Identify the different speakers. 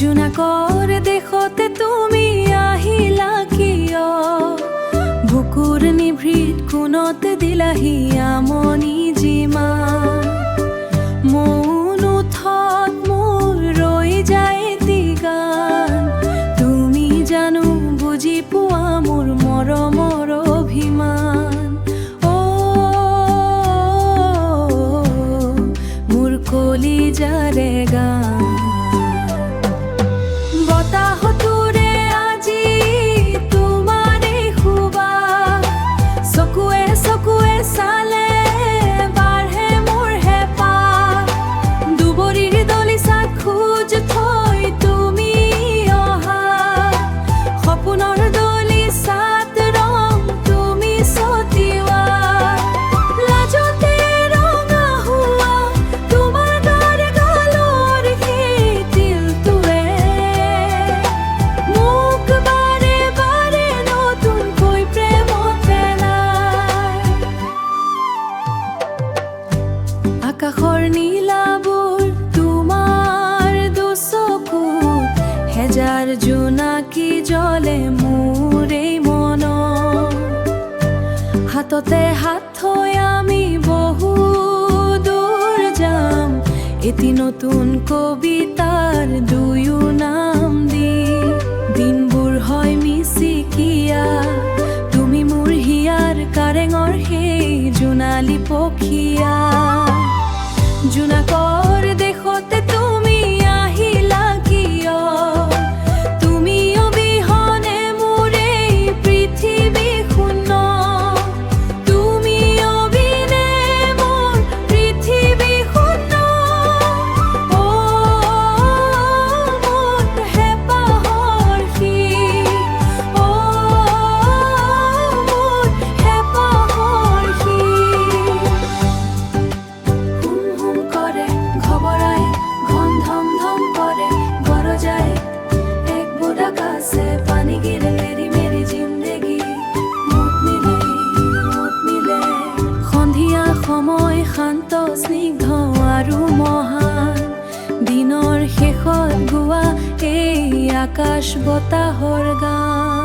Speaker 1: জোনাকৰ দেশতে তুমি আহিলা কিয়? বুকুৰ নিভৃত কোণত দিলাহি আমনি যিমান। মৌন ওঠত মোৰ ৰৈ যায় এটি গান। তুমি জানো বুজি পোৱা মোৰ মৰমৰ অভিমান। মোৰ কলিজাৰে গান। আকাশৰ নীলাবোৰ তোমাৰ দুচকুত, হেজাৰ জোনাকী জ্বলে মোৰ এই মনত। হাততে হাত থৈ আমি বহু দূৰ যাম, এটি নতুন কবিতাৰ দুয়ো নাম দি। দিনবোৰ হয় মিচিকিয়া, তুমি মোৰ হিয়াৰ কাৰেঙৰ সেই জোনালী পখীয়া। জোনাকৰ দেশতে তুমি আহিলা কিয়? তুমি অবিহনে মোৰ এই পৃথিৱী শূন্য। তুমি অবিনে মোৰ পৃথিৱী শূন্য। মোৰ হেঁপাহৰ শীত, মোৰ হেঁপাহৰ শীত। করে ঘবরায় ঘন ধম ধম করে গরজায় এক বুড়া কাছে পানি গিরে মেরি মেরি জিন্দেগি মুঠ মিলে। সন্ধিয়া সময় শান্ত স্নিগ্ধ আৰু মহান। দিনৰ শেষত গোৱা এই আকাশ বতাহৰ গান।